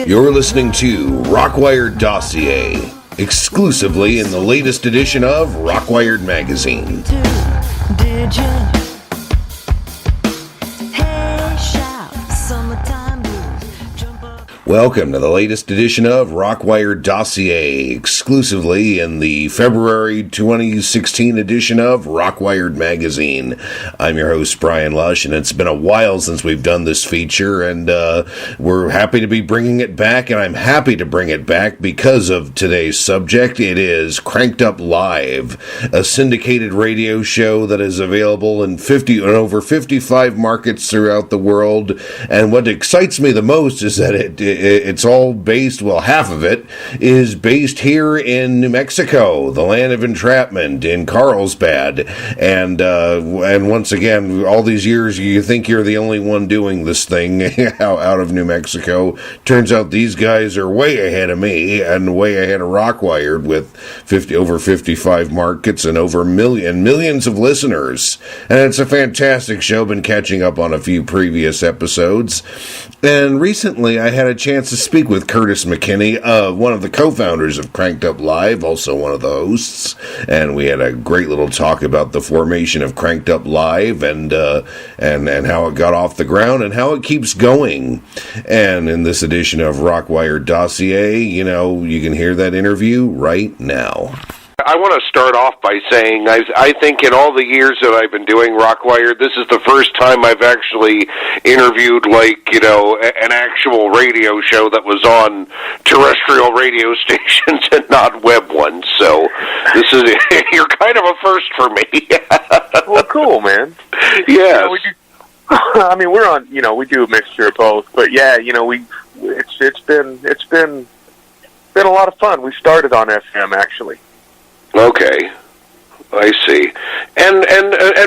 You're listening to ROCKWiRED Dossier, exclusively in the latest edition of ROCKWiRED Magazine. Did you? Hey, shout, summertime blues, jump up. Welcome to the latest edition of ROCKWiRED Dossier, exclusively in the February 2016 edition of ROCKWiRED Magazine. I'm your host, Brian Lush, and it's been a while since we've done this feature, and we're happy to be bringing it back, and I'm happy to bring it back because of today's subject. It is Cranked Up Live, a syndicated radio show that is available in over 55 markets throughout the world, and what excites me the most is that it's all based, well, half of it is based here in New Mexico, the land of entrapment in Carlsbad. And once again, all these years, you think you're the only one doing this thing out of New Mexico. Turns out these guys are way ahead of me and way ahead of ROCKWiRED with over 55 markets and over millions of listeners. And it's a fantastic show. Been catching up on a few previous episodes. And recently, I had a chance to speak with Curtis McKinney, one of the co-founders of Cranked Up Live, also one of the hosts, and we had a great little talk about the formation of Cranked Up Live and how it got off the ground and how it keeps going. And in this edition of ROCKWiRED Dossier, you can hear that interview right now. I want to start off by saying I think in all the years that I've been doing ROCKWiRED, this is the first time I've actually interviewed, an actual radio show that was on terrestrial radio stations and not web ones. So this is, you're kind of a first for me. Well, cool, man. Yes. We're on, we do a mixture of both, but yeah, it's been a lot of fun. We started on FM, actually. Okay, I see. And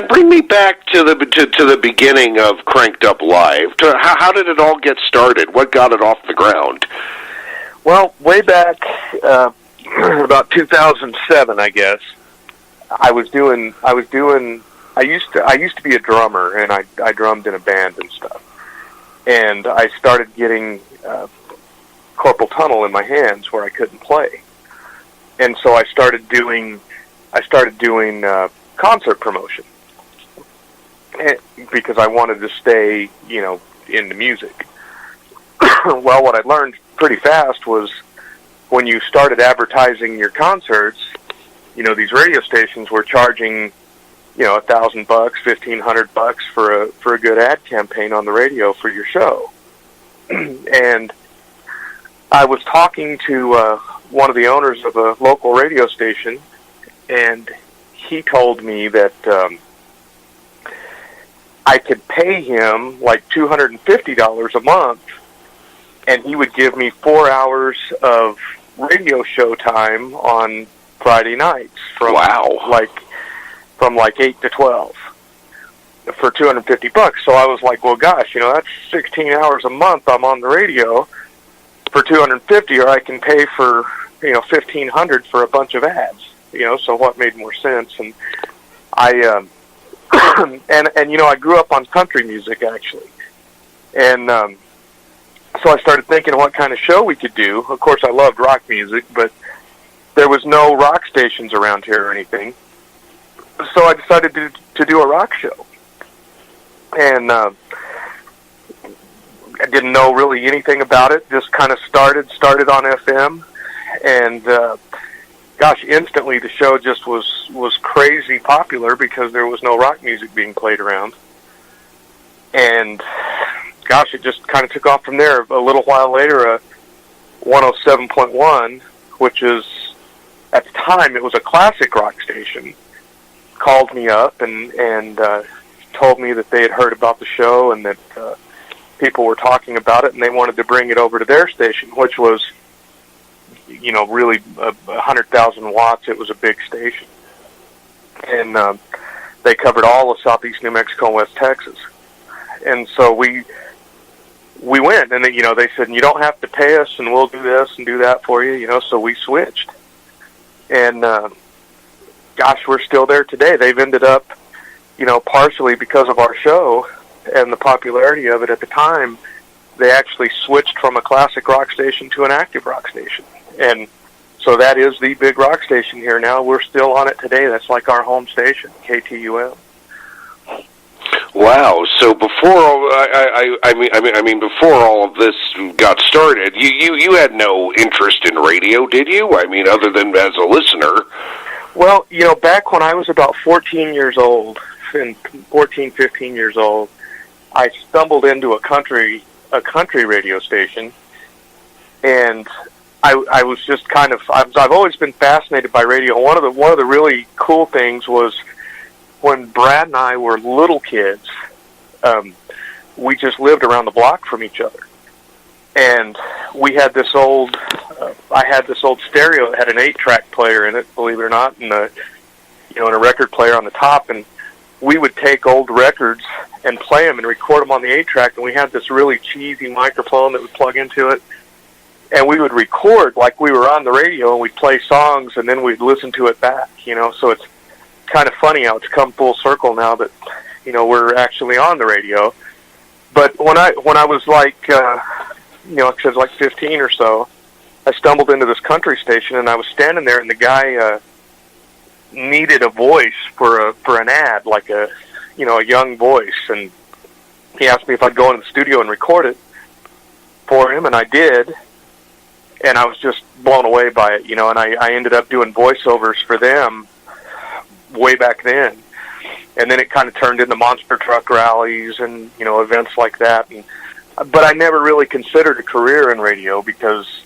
bring me back to the beginning of Cranked Up Live. How did it all get started? What got it off the ground? Well, way back about 2007, I guess. I used to be a drummer, and I drummed in a band and stuff. And I started getting carpal tunnel in my hands where I couldn't play. And so I started doing concert promotion because I wanted to stay, into music. Well, what I learned pretty fast was when you started advertising your concerts, these radio stations were charging, $1,000, $1,500 for a good ad campaign on the radio for your show. And I was talking to one of the owners of a local radio station, and he told me that I could pay him like $250 a month, and he would give me 4 hours of radio show time on Friday nights from 8 to 12 for $250. So I was like, well, gosh, that's 16 hours a month I'm on the radio for $250, or I can pay for $1,500 for a bunch of ads. So what made more sense? And I I grew up on country music actually, and so I started thinking what kind of show we could do. Of course, I loved rock music, but there was no rock stations around here or anything. So I decided to do a rock show, and I didn't know really anything about it. Just kind of started on FM, and instantly the show just was crazy popular because there was no rock music being played around. And it just kind of took off from there. A little while later, 107.1, which is at the time it was a classic rock station, called me up and told me that they had heard about the show and that people were talking about it, and they wanted to bring it over to their station, which was, really 100,000 watts. It was a big station. And they covered all of southeast New Mexico and West Texas. And so we went, and they said, you don't have to pay us, and we'll do this and do that for you, so we switched. And, we're still there today. They've ended up, partially because of our show and the popularity of it at the time, they actually switched from a classic rock station to an active rock station. And so that is the big rock station here now. We're still on it today. That's like our home station, KTUM. Wow! So before before all of this got started, you had no interest in radio, did you? I mean, other than as a listener. Well, back when I was about 14 years old, 15 years old, I stumbled into a country radio station, and I was just kind of I've always been fascinated by radio. One of the really cool things was when Brad and I were little kids. We just lived around the block from each other, and we had this old. I had this old stereo that had an 8-track player in it, believe it or not, and a record player on the top, and we would take old records and play them and record them on the 8-track, and we had this really cheesy microphone that would plug into it, and we would record like we were on the radio, and we'd play songs, and then we'd listen to it back, so it's kind of funny how it's come full circle now that, we're actually on the radio. But when I was like, like 15 or so, I stumbled into this country station, and I was standing there, and the guy needed a voice for an ad, like a young voice, and he asked me if I'd go into the studio and record it for him, and I did, and I was just blown away by it, and I ended up doing voiceovers for them way back then, and then it kind of turned into monster truck rallies and events like that, but I never really considered a career in radio because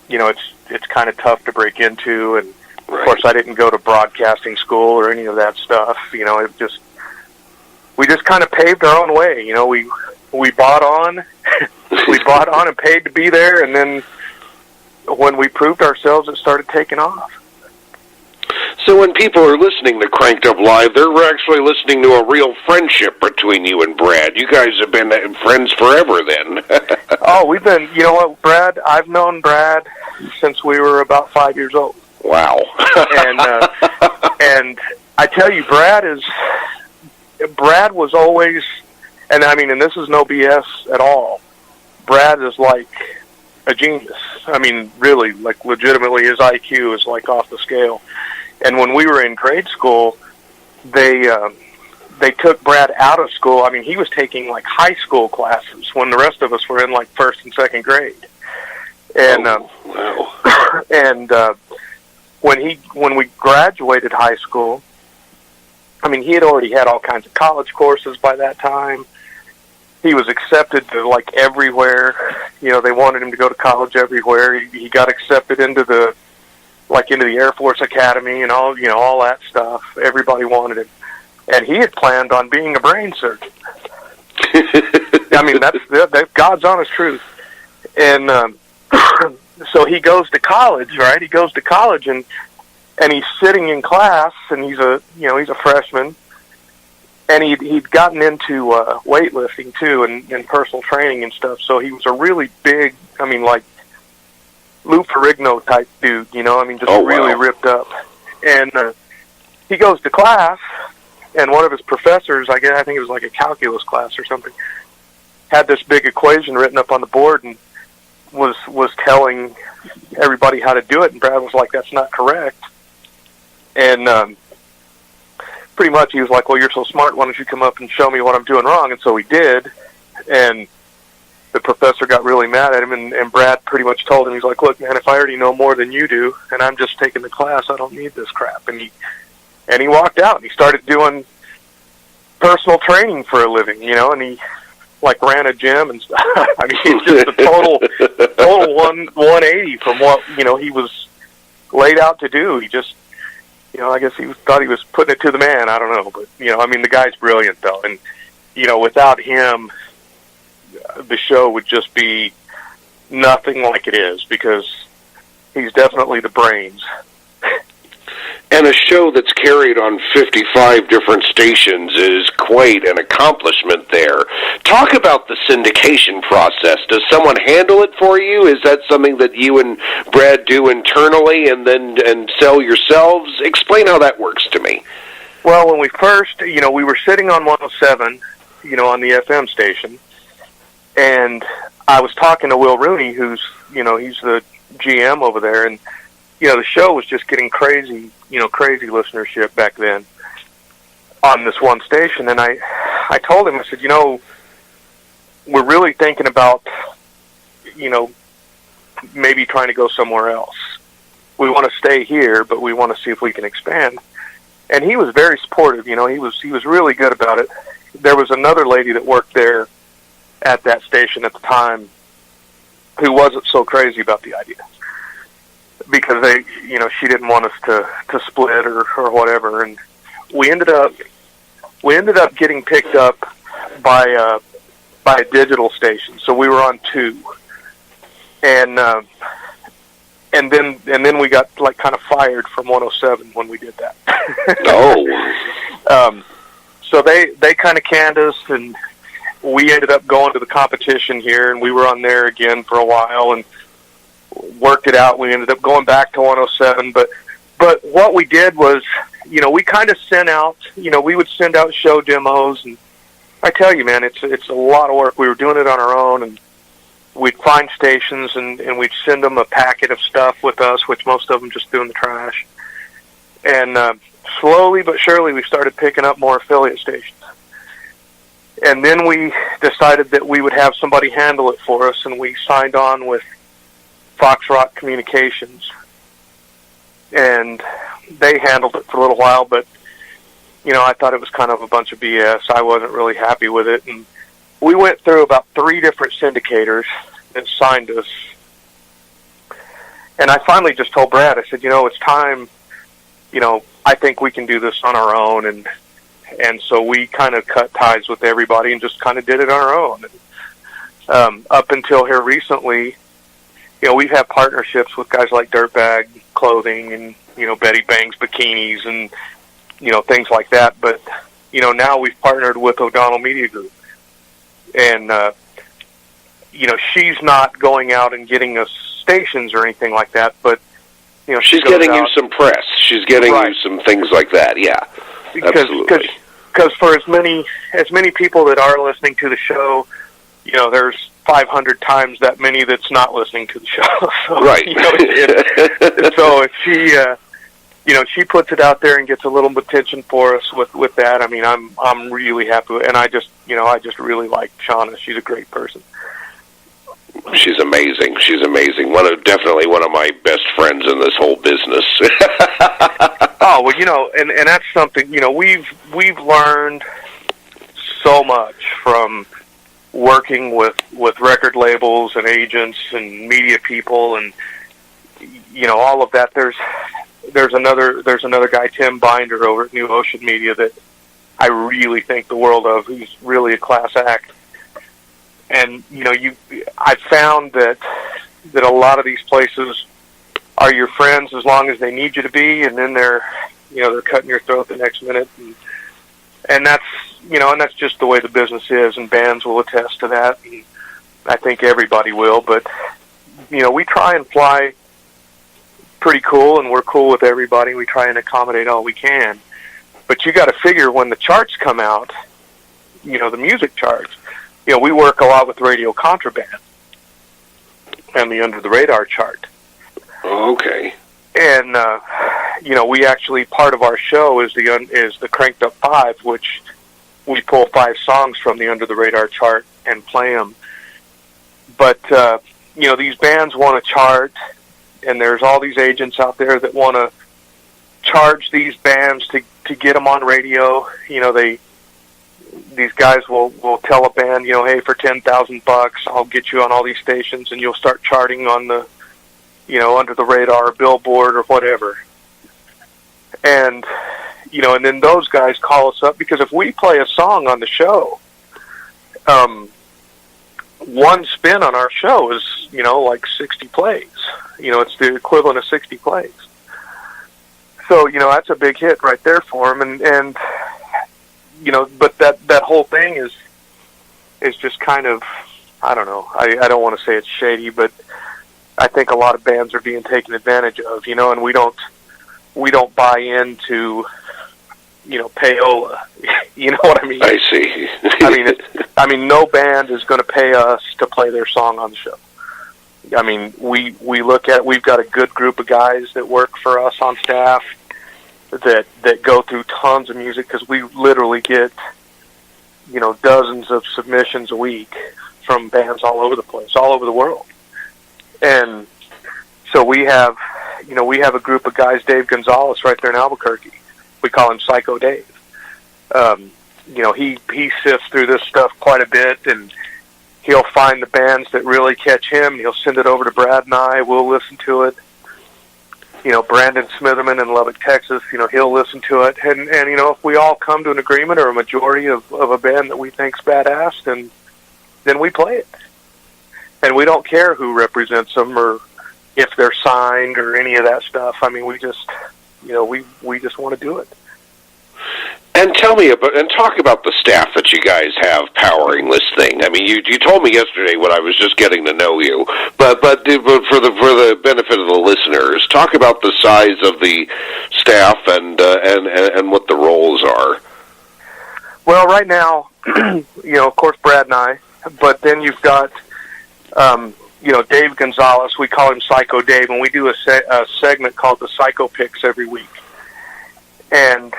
it's kind of tough to break into, and of course I didn't go to broadcasting school or any of that stuff. We just kind of paved our own way. We bought on, and paid to be there, and then when we proved ourselves, it started taking off. So when people are listening to Cranked Up Live, they're actually listening to a real friendship between you and Brad. You guys have been friends forever then. Oh, we've been, Brad, I've known Brad since we were about 5 years old. Wow. And I tell you, Brad was always, and this is no BS at all, Brad is like a genius. Really, like legitimately, his IQ is like off the scale. And when we were in grade school, they took Brad out of school. He was taking like high school classes when the rest of us were in like first and second grade. And wow. And when we graduated high school, he had already had all kinds of college courses by that time. He was accepted to like everywhere. They wanted him to go to college everywhere. He got accepted into the Air Force Academy and all that stuff. Everybody wanted him. And he had planned on being a brain surgeon. That's God's honest truth. And so he goes to college, right? He goes to college and he's sitting in class, and he's a freshman, and he'd gotten into weightlifting too, and personal training and stuff. So he was a really big, like Lou Ferrigno type dude, really ripped up. And he goes to class, and one of his professors, I think it was like a calculus class or something, had this big equation written up on the board and was telling everybody how to do it, and Brad was like, "That's not correct." And pretty much he was like, "Well, you're so smart, why don't you come up and show me what I'm doing wrong?" And so he did, and the professor got really mad at him, and Brad pretty much told him, he's like, "Look, man, if I already know more than you do, and I'm just taking the class, I don't need this crap." And he walked out, and he started doing personal training for a living, and he like ran a gym and stuff. It's just a total 180 from what he was laid out to do. He just, I guess he thought he was putting it to the man. I don't know, but the guy's brilliant though, and without him, the show would just be nothing like it is, because he's definitely the brains. And a show that's carried on 55 different stations is quite an accomplishment there. Talk about the syndication process. Does someone handle it for you? Is that something that you and Brad do internally and sell yourselves? Explain how that works to me. Well, when we first, we were sitting on 107, on the FM station, And I was talking to Will Rooney, who's, he's the GM over there, and, the show was just getting crazy, crazy listenership back then on this one station. And I told him, I said, we're really thinking about, maybe trying to go somewhere else. We want to stay here, but we want to see if we can expand. And he was very supportive. He was really good about it. There was another lady that worked there at that station at the time who wasn't so crazy about the idea, because she didn't want us to split or whatever. And we ended up getting picked up by a digital station. So we were on 2. And then we got kind of fired from 107 when we did that. Oh. So they kind of canned us, and we ended up going to the competition here, and we were on there again for a while and worked it out. We ended up going back to 107, but what we did was, we kind of sent out, we would send out show demos, and I tell you, man, it's a lot of work. We were doing it on our own, and we'd find stations, and we'd send them a packet of stuff with us, which most of them just threw in the trash. And slowly but surely, we started picking up more affiliate stations. And then we decided that we would have somebody handle it for us, and we signed on with Fox Rock Communications. And they handled it for a little while, but, I thought it was kind of a bunch of BS. I wasn't really happy with it, and we went through about 3 different syndicators that signed us. And I finally just told Brad, I said, it's time, I think we can do this on our own. And so we kind of cut ties with everybody and just kind of did it on our own. And, up until here recently, we've had partnerships with guys like Dirtbag Clothing and, Betty Bang's Bikinis and, things like that. But, now we've partnered with O'Donnell Media Group. And, she's not going out and getting us stations or anything like that, but, she's getting you some press. She's getting you some things like that, yeah. Absolutely. Because for as many people that are listening to the show, there's 500 times that many that's not listening to the show. So, right. So if she puts it out there and gets a little attention for us with that, I mean, I'm really happy with it. And I just really like Shauna. She's a great person. She's amazing. She's amazing. Definitely one of my best friends in this whole business. Oh, well, and that's something, we've learned so much from working with record labels and agents and media people and, all of that. There's another guy, Tim Binder, over at New Ocean Media that I really think the world of, who's really a class act. And, I found that a lot of these places are your friends as long as they need you to be, and then they're cutting your throat the next minute. And that's, and that's just the way the business is, and bands will attest to that. And I think everybody will, but, we try and fly pretty cool, and we're cool with everybody. We try and accommodate all we can. But you got to figure when the charts come out, the music charts, we work a lot with Radio Contraband and the Under the Radar chart. Okay. And we actually, part of our show is the Cranked Up 5, which we pull 5 songs from the Under the Radar chart and play them. But these bands want to chart, and there's all these agents out there that want to charge these bands to get them on radio. These guys will tell a band, hey, for $10,000, I'll get you on all these stations, and you'll start charting on the, Under the Radar, Billboard, or whatever. And, and then those guys call us up, because if we play a song on the show, one spin on our show is, like 60 plays. It's the equivalent of 60 plays. So, that's a big hit right there for them. And but that whole thing is just kind of, I don't know. I don't want to say it's shady, but I think a lot of bands are being taken advantage of, and we don't buy into, payola. You know what I mean? I see. I mean, no band is going to pay us to play their song on the show. I mean, we look at, we've got a good group of guys that work for us on staff that go through tons of music, because we literally get, you know, dozens of submissions a week from bands all over the place, all over the world. And so we have a group of guys, Dave Gonzalez right there in Albuquerque. We call him Psycho Dave. You know, he sifts through this stuff quite a bit, and he'll find the bands that really catch him. He'll send it over to Brad and I. We'll listen to it. You know, Brandon Smitherman in Lubbock, Texas, you know, he'll listen to it. And you know, if we all come to an agreement or a majority of a band that we think's badass, then we play it. And we don't care who represents them or if they're signed or any of that stuff. I mean, we just, you know, we just want to do it. And tell me about, and talk about the staff that you guys have powering this thing. I mean, you told me yesterday when I was just getting to know you, but for the benefit of the listeners, talk about the size of the staff and what the roles are. Well, right now, you know, of course, Brad and I, but then you've got, you know, Dave Gonzalez. We call him Psycho Dave, and we do a segment called the Psycho Picks every week. And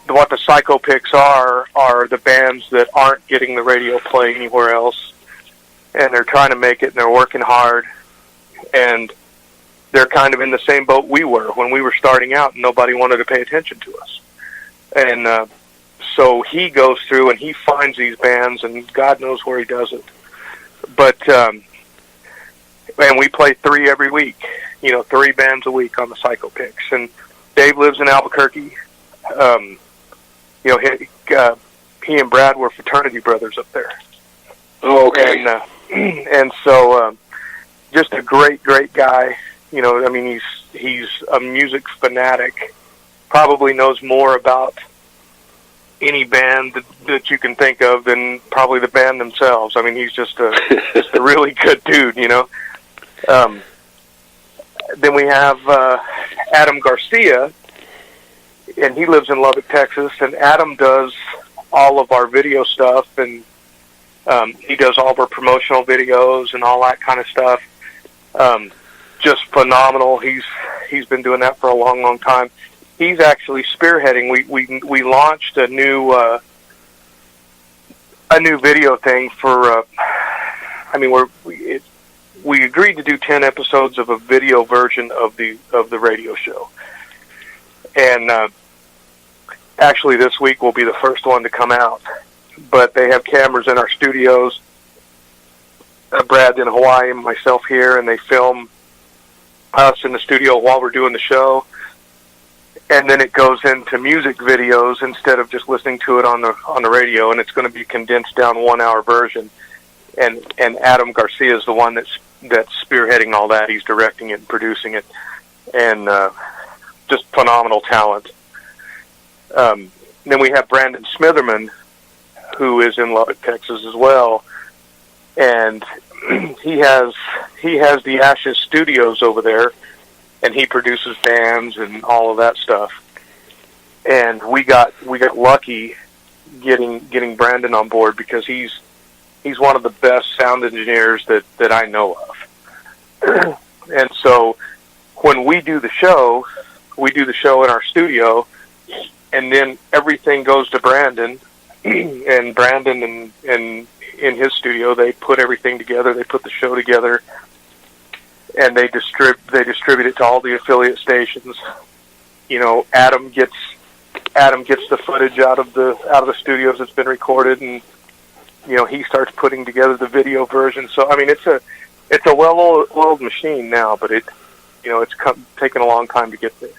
what the Psycho Picks are the bands that aren't getting the radio play anywhere else, and they're trying to make it, and they're working hard, and they're kind of in the same boat we were when we were starting out, and nobody wanted to pay attention to us. And so he goes through and he finds these bands, and God knows where he does it. But and we play 3 every week, you know, 3 bands a week on the Psycho Picks. And Dave lives in Albuquerque. You know, he and Brad were fraternity brothers up there. Oh, okay. And so, just a great guy. You know, I mean, he's a music fanatic. Probably knows more about any band that you can think of than probably the band themselves. I mean, he's just a really good dude. You know. Then we have Adam Garcia. And he lives in Lubbock, Texas, and Adam does all of our video stuff, and he does all of our promotional videos and all that kind of stuff. Just phenomenal. He's been doing that for a long time. He's actually spearheading. We launched a new video thing for. I mean, we agreed to do 10 episodes of a video version of the radio show. And actually this week will be the first one to come out. But they have cameras in our studios. Brad in Hawaii and myself here, and they film us in the studio while we're doing the show. And then it goes into music videos instead of just listening to it on the radio, and it's going to be condensed down 1-hour version. And Adam Garcia is the one that's spearheading all that. He's directing it and producing it. And just phenomenal talent. Then we have Brandon Smitherman, who is in Lubbock, Texas as well, and he has the Ashes Studios over there, and he produces bands and all of that stuff. And we got lucky getting Brandon on board, because he's one of the best sound engineers that I know of. And so when we do the show in our studio, and then everything goes to Brandon, and Brandon and in his studio, they put everything together. They put the show together, and they distribute it to all the affiliate stations. You know, Adam gets the footage out of the studios that's been recorded, and you know, he starts putting together the video version. So I mean, it's a well-oiled machine now, but it's taken a long time to get there.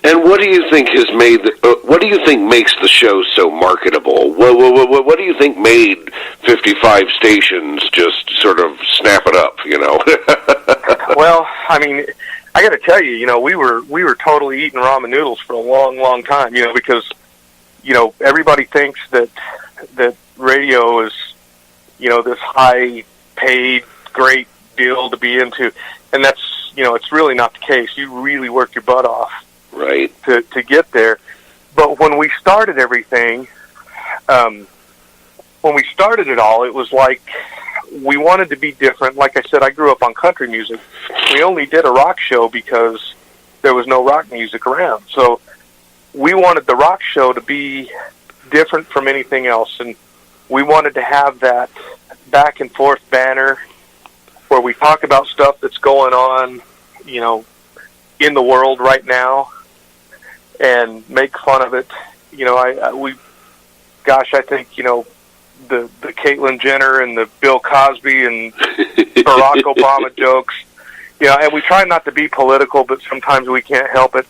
And what do you think has made? What do you think makes the show so marketable? What do you think made 55 stations just sort of snap it up? You know. Well, I mean, I got to tell you, you know, we were totally eating ramen noodles for a long time. You know, because you know, everybody thinks that radio is, you know, this high paid great deal to be into, and that's, you know, it's really not the case. You really work your butt off. Right. To get there. But when we started everything, when we started it all, it was like we wanted to be different. Like I said, I grew up on country music. We only did a rock show because there was no rock music around. So we wanted the rock show to be different from anything else, and we wanted to have that back and forth banner where we talk about stuff that's going on, you know, in the world right now, and make fun of it. You know, I think, you know, the Caitlyn Jenner and the Bill Cosby and Barack Obama jokes, you know, and we try not to be political, but sometimes we can't help it.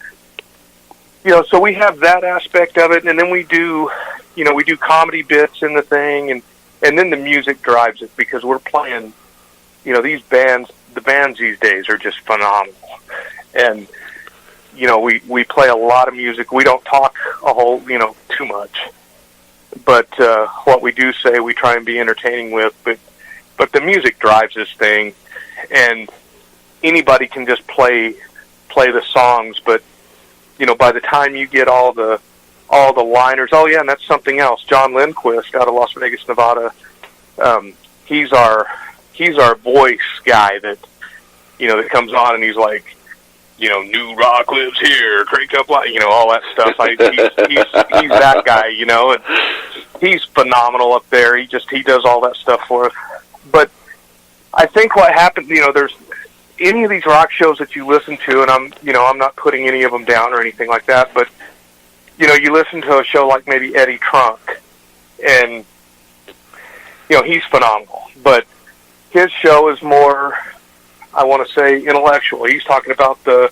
You know, so we have that aspect of it, and then we do, you know, we do comedy bits in the thing, and then the music drives it, because we're playing, you know, the bands these days are just phenomenal. And, you know, we play a lot of music. We don't talk a whole, you know, too much. But what we do say, we try and be entertaining with. But the music drives this thing, and anybody can just play the songs. But, you know, by the time you get all the liners, oh yeah, and that's something else. John Lindquist out of Las Vegas, Nevada. He's our voice guy that, you know, that comes on and he's like, you know, new rock lives here, crank up, you know, all that stuff. He's that guy, you know, and he's phenomenal up there. He does all that stuff for us. But I think what happened, you know, there's any of these rock shows that you listen to, and I'm not putting any of them down or anything like that, but, you know, you listen to a show like maybe Eddie Trunk, and, you know, he's phenomenal, but his show is more, I want to say, intellectual. He's talking about the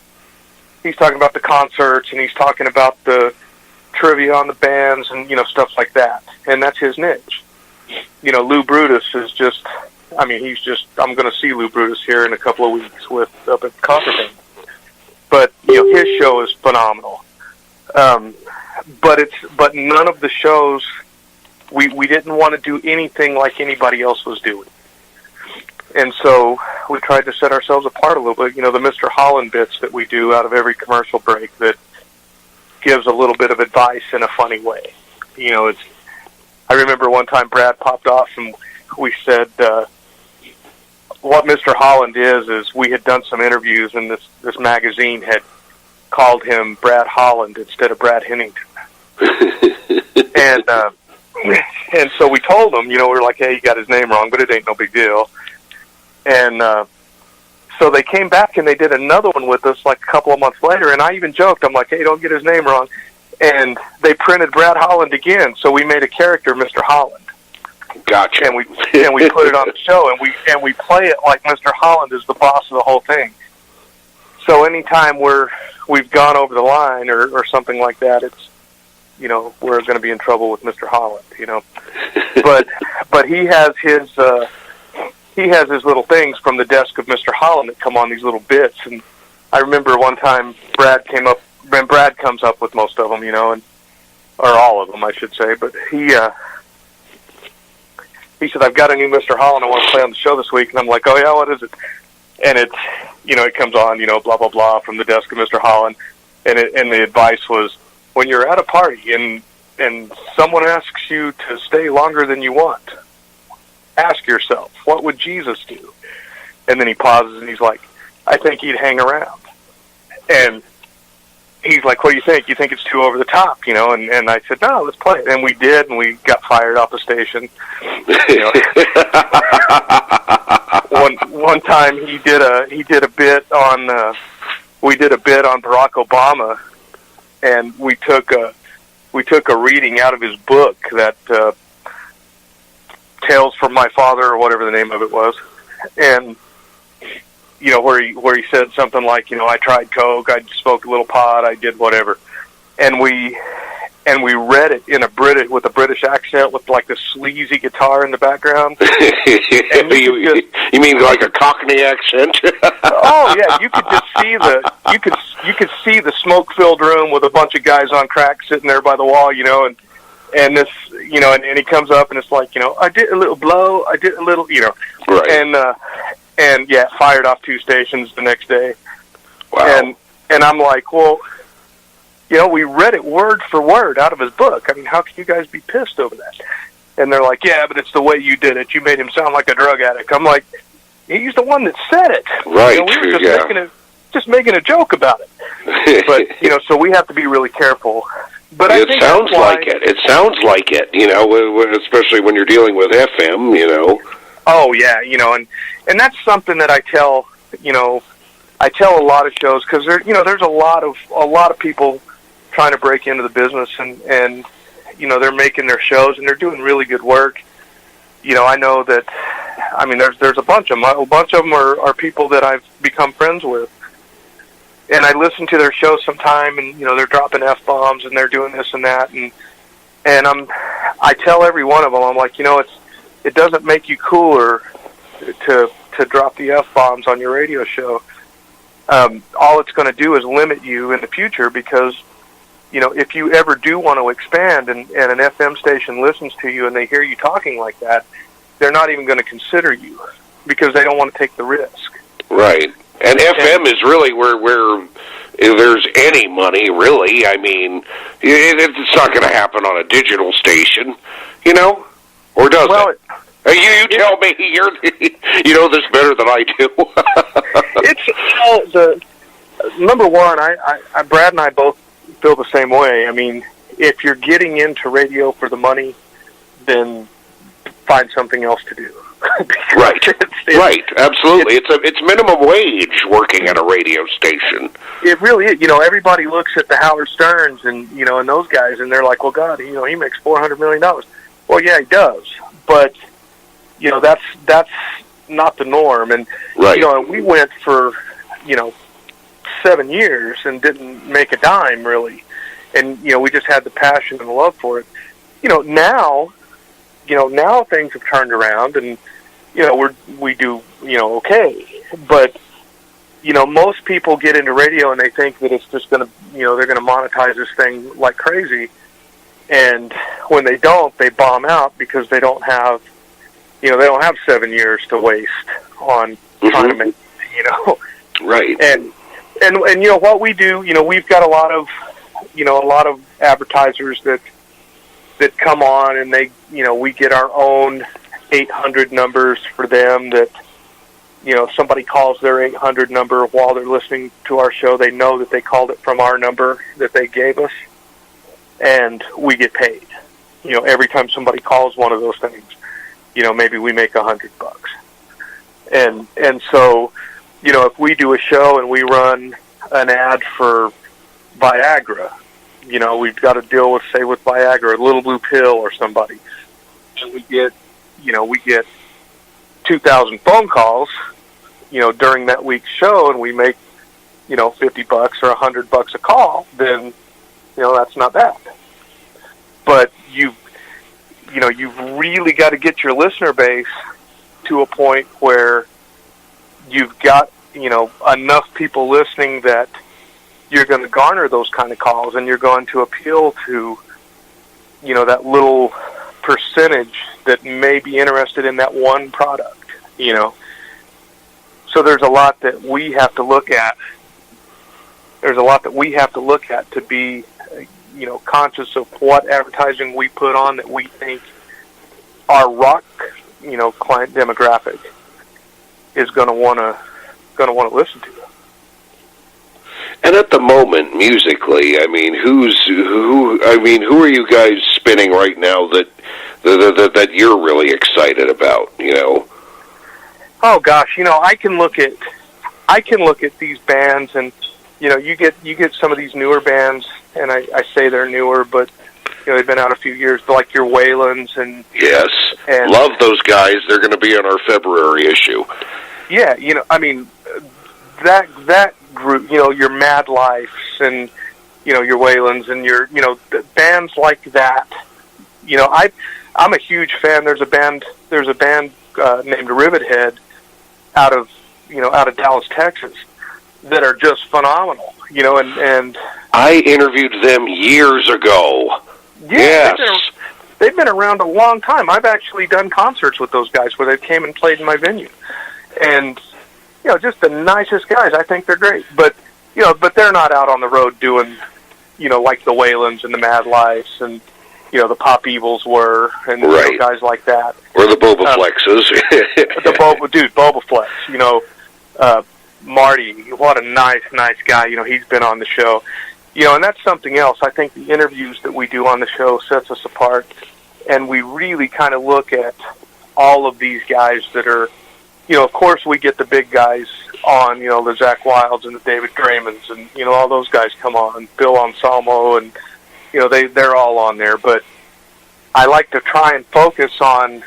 concerts, and he's talking about the trivia on the bands, and, you know, stuff like that. And that's his niche. You know, Lou Brutus is just, I mean, I'm going to see Lou Brutus here in a couple of weeks up at Conference. But, you know, his show is phenomenal. But none of the shows, we didn't want to do anything like anybody else was doing. And so we tried to set ourselves apart a little bit. You know, the Mr. Holland bits that we do out of every commercial break that gives a little bit of advice in a funny way. You know, I remember one time Brad popped off and we said, what Mr. Holland is we had done some interviews, and this magazine had called him Brad Holland instead of Brad Hennington. And so we told him, you know, we're like, hey, you got his name wrong, but it ain't no big deal. And so they came back and they did another one with us like a couple of months later, and I even joked, I'm like, hey, don't get his name wrong. And they printed Brad Holland again, so we made a character, Mr. Holland. Gotcha. And we put it on the show, and we play it like Mr. Holland is the boss of the whole thing. So anytime we've gone over the line or something like that, it's, you know, we're going to be in trouble with Mr. Holland, you know. But he has his little things from the desk of Mr. Holland that come on these little bits. And I remember one time Brad comes up with most of them, you know, or all of them, I should say. But he said, I've got a new Mr. Holland I want to play on the show this week. And I'm like, oh yeah, what is it? And it's, you know, it comes on, you know, blah, blah, blah, from the desk of Mr. Holland. And the advice was, when you're at a party and someone asks you to stay longer than you want, ask yourself, what would Jesus do? And then he pauses and he's like, I think he'd hang around. And he's like, what do you think? You think it's too over the top, you know? And I said, no, let's play it. And we did, and we got fired off the station. You know? One time we did a bit on Barack Obama, and we took a reading out of his book, that Tales from My Father, or whatever the name of it was, and you know, where he said something like, you know, I tried coke, I smoked a little pot, I did whatever, and we read it with a British accent with like the sleazy guitar in the background. And you mean like a Cockney accent? Oh yeah, you could just see you could see the smoke-filled room with a bunch of guys on crack sitting there by the wall, you know, and this, you know, and he comes up and it's like, you know, I did a little blow, I did a little, you know, right. And yeah, fired off 2 stations the next day. Wow. And I'm like, well, you know, we read it word for word out of his book. I mean, how can you guys be pissed over that? And they're like, yeah, but it's the way you did it. You made him sound like a drug addict. I'm like, he's the one that said it. Right, we were just making a joke about it. But, so we have to be really careful. But I think sounds like it. It sounds like it, especially when you're dealing with FM, Oh, yeah, and that's something that I tell a lot of shows, because there's a lot of people trying to break into the business, and they're making their shows and they're doing really good work. I know that, there's a bunch of them. A bunch of them are people that I've become friends with, and I listen to their shows sometime, and they're dropping F-bombs and they're doing this and that, and I tell every one of them, I'm like, it doesn't make you cooler to drop the F-bombs on your radio show. All it's going to do is limit you in the future, because if you ever do want to expand and an FM station listens to you and they hear you talking like that, they're not even going to consider you, because they don't want to take the risk. Right. And FM is really where if there's any money, really. It's not going to happen on a digital station, or does it? You tell me. You know this better than I do. It's number one. Brad and I both feel the same way. If you're getting into radio for the money, then find something else to do. Right, absolutely. It's minimum wage working at a radio station. It really is. Everybody looks at the Howard Sterns and and those guys, and they're like, well, God, he makes $400 million. Well, yeah, he does, but that's not the norm. And we went for 7 years and didn't make a dime really, and we just had the passion and the love for it. Now things have turned around, and we do okay, but most people get into radio and they think that it's just gonna they're gonna monetize this thing like crazy, and when they don't, they bomb out because they don't have 7 years to waste on trying to make right. And what we do, we've got a lot of advertisers that come on, and they we get our own 800 numbers for them, that somebody calls their 800 number while they're listening to our show, they know that they called it from our number that they gave us, and we get paid every time somebody calls one of those things. Maybe we make $100, and so if we do a show and we run an ad for Viagra, we've got to deal with Viagra, a Little Blue Pill or somebody, and we get 2,000 phone calls, during that week's show, and we make, $50 or $100 a call, then, that's not bad. But you've really got to get your listener base to a point where you've got, enough people listening that you're going to garner those kind of calls, and you're going to appeal to, that little percentage that may be interested in that one product, So there's a lot that we have to look at. To be, conscious of what advertising we put on that we think our rock, client demographic is going to want to listen to. And at the moment, musically, who are you guys spinning right now that you're really excited about? Oh gosh, I can look at these bands, and you get some of these newer bands, and I say they're newer, but they've been out a few years, like your Waylands and yes, and love those guys. They're going to be in our February issue. Yeah, that group, your Mad Lifes and your Waylands and your bands like that. I'm a huge fan. There's a band named Rivethead out of Dallas, Texas, that are just phenomenal. And I interviewed them years ago. Yeah, yes. They've been around a long time. I've actually done concerts with those guys where they came and played in my venue, and just the nicest guys. I think they're great, but they're not out on the road doing like the Waylands and the Mad Lifes and the Pop Evils were, and Right. guys like that. Or the Boba Flexes. Boba Flex. Marty, what a nice guy. He's been on the show. And that's something else. I think the interviews that we do on the show sets us apart, and we really kind of look at all of these guys that are, of course we get the big guys on, the Zach Wilds and the David Draymonds, and, all those guys come on, Bill Anselmo, and, they're all on there. But I like to try and focus on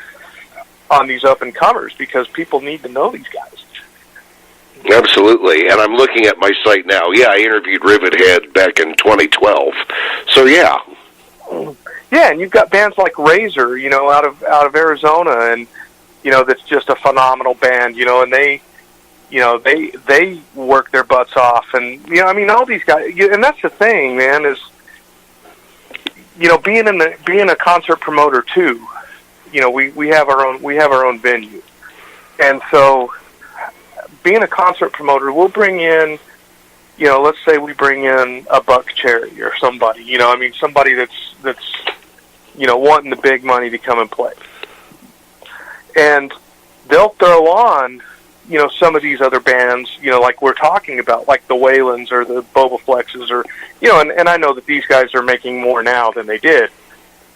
these up-and-comers, because people need to know these guys. Absolutely, and I'm looking at my site now. Yeah, I interviewed Rivethead back in 2012. So yeah. Yeah, and you've got bands like Razor, out of Arizona, and that's just a phenomenal band, and they work their butts off, and all these guys, and that's the thing, man, is being a concert promoter too. We have our own venue, and so being a concert promoter, we'll bring in, let's say we bring in a Buck Cherry or somebody, somebody that's wanting the big money to come and play. And they'll throw on, some of these other bands, like we're talking about, like the Whalens or the Boba Flexes, or, and I know that these guys are making more now than they did.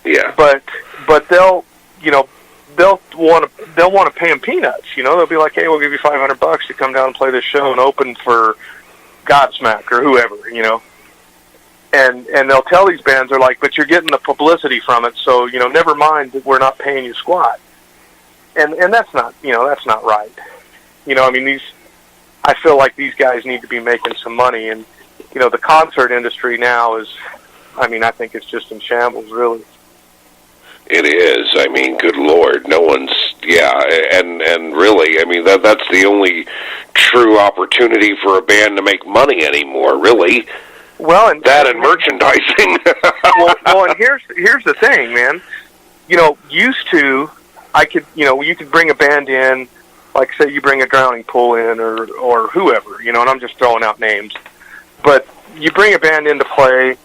Yeah. But they'll want to pay them peanuts. They'll be like, hey, we'll give you $500 to come down and play this show and open for Godsmack or whoever, And they'll tell these bands, they're like, but you're getting the publicity from it, so, never mind that we're not paying you squat. And that's not, that's not right. I feel like these guys need to be making some money, and, the concert industry now is, I think it's just in shambles, really. It is. Good Lord, no one's. Yeah, and really, that's the only true opportunity for a band to make money anymore. Really. Well, and that and merchandising. well, and here's the thing, man. Used to, I could, you could bring a band in, like say you bring a Drowning Pool in, or whoever, and I'm just throwing out names, but you bring a band in to play,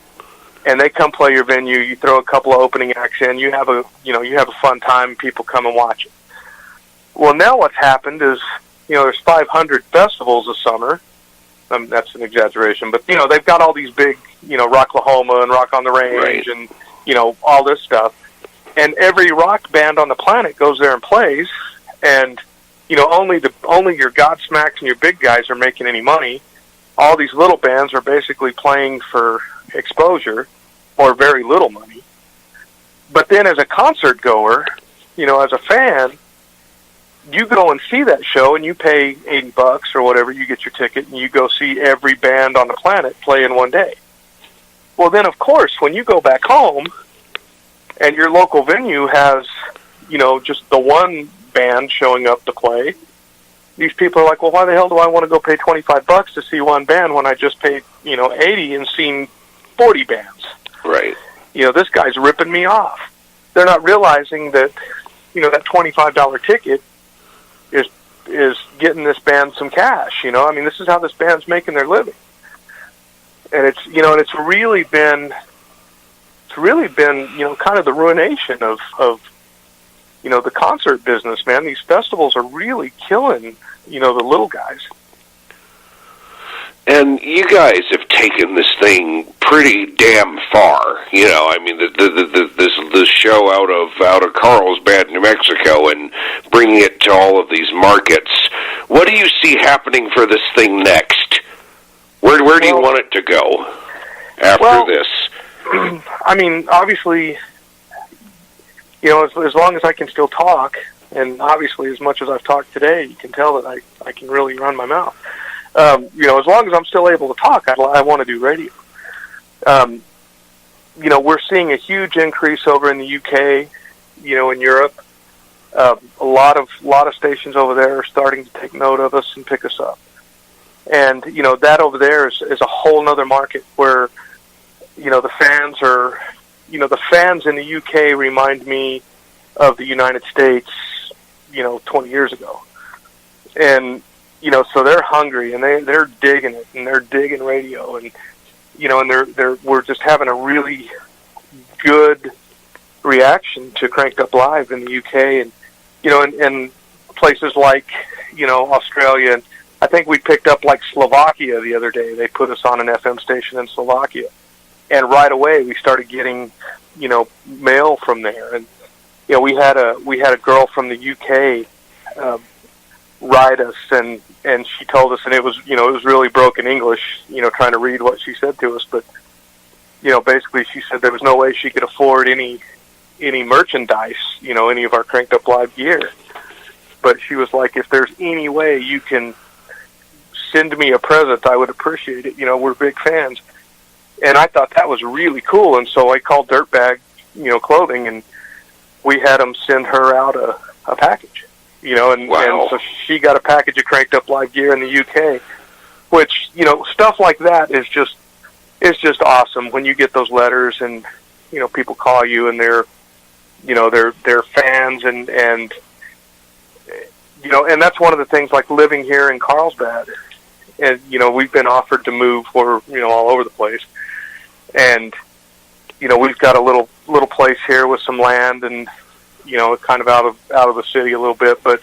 and they come play your venue. You throw a couple of opening acts in. You have a fun time. People come and watch it. Well, now what's happened is, there's 500 festivals a summer. That's an exaggeration, but they've got all these big, Rocklahoma and Rock on the Range, right. And all this stuff. And every rock band on the planet goes there and plays, and only your Godsmacks and your big guys are making any money. All these little bands are basically playing for exposure or very little money. But then as a concert goer, as a fan, you go and see that show and you pay $80 or whatever, you get your ticket, and you go see every band on the planet play in one day. Well, then of course, when you go back home and your local venue has, just the one band showing up to play, these people are like, well, why the hell do I want to go pay $25 to see one band when I just paid, $80 and seen 40 bands? Right. This guy's ripping me off. They're not realizing that, that $25 ticket is getting this band some cash. This is how this band's making their living. And it's, it's really been, kind of the ruination of the concert business, man. These festivals are really killing, the little guys. And you guys have taken this thing pretty damn far. This show out of Carlsbad, New Mexico, and bringing it to all of these markets. What do you see happening for this thing next? Where do you want it to go after this? Obviously, as long as I can still talk, and obviously as much as I've talked today, you can tell that I can really run my mouth. As long as I'm still able to talk, I want to do radio. We're seeing a huge increase over in the UK, in Europe. A lot of stations over there are starting to take note of us and pick us up. And, that over there is a whole nother market where, the fans are, the fans in the UK remind me of the United States, 20 years ago. And, so they're hungry and they're digging it, and they're digging radio, and, and we're just having a really good reaction to Cranked Up Live in the UK, and and places like Australia, and I think we picked up like Slovakia the other day. They put us on an FM station in Slovakia, and right away we started getting mail from there, and we had a girl from the UK write us, and she told us, and it was really broken English, trying to read what she said to us, but basically she said there was no way she could afford any merchandise, any of our Cranked Up Live gear, but she was like, if there's any way you can send me a present, I would appreciate it. We're big fans. And I thought that was really cool, and so I called Dirtbag Clothing, and we had them send her out a package, and so she got a package of Cranked Up Live gear in the UK, which, stuff like that is just awesome when you get those letters, and, people call you, and they're fans, and and that's one of the things, like living here in Carlsbad, and, we've been offered to move for, all over the place, and, we've got a little place here with some land, and, kind of out of the city a little bit, but,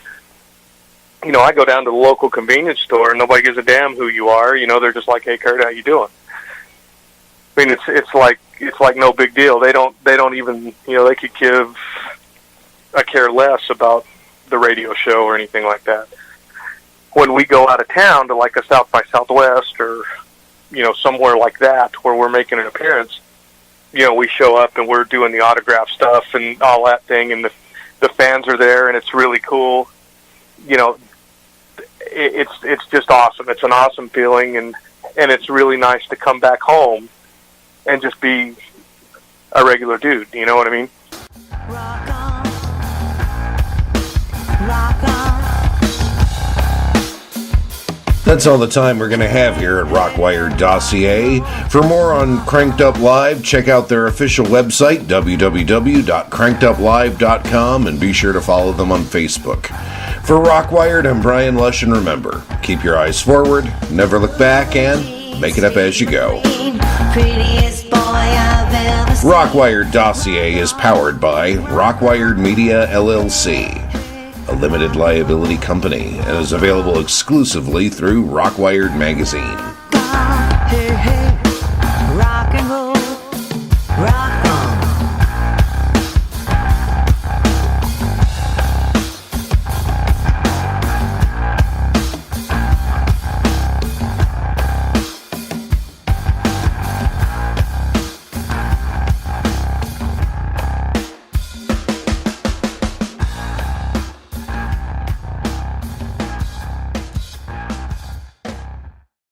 I go down to the local convenience store, and nobody gives a damn who you are. They're just like, hey, Kurt, how you doing? I mean, it's like no big deal. They don't even, they could give a care less about the radio show or anything like that. When we go out of town to like a South by Southwest or, somewhere like that where we're making an appearance, we show up and we're doing the autograph stuff and all that thing, and the fans are there, and it's really cool. It's just awesome. It's an awesome feeling, and it's really nice to come back home and just be a regular dude. You know what I mean? Rock on. Rock on. That's all the time we're going to have here at ROCKWiRED Dossier. For more on Cranked Up Live, check out their official website, www.crankeduplive.com, and be sure to follow them on Facebook. For ROCKWiRED, I'm Brian Lush, and remember, keep your eyes forward, never look back, and make it up as you go. Prettiest boy I've ever seen. ROCKWiRED Dossier is powered by ROCKWiRED Media, LLC, a limited liability company, and is available exclusively through ROCKWiRED Magazine. Hey, hey.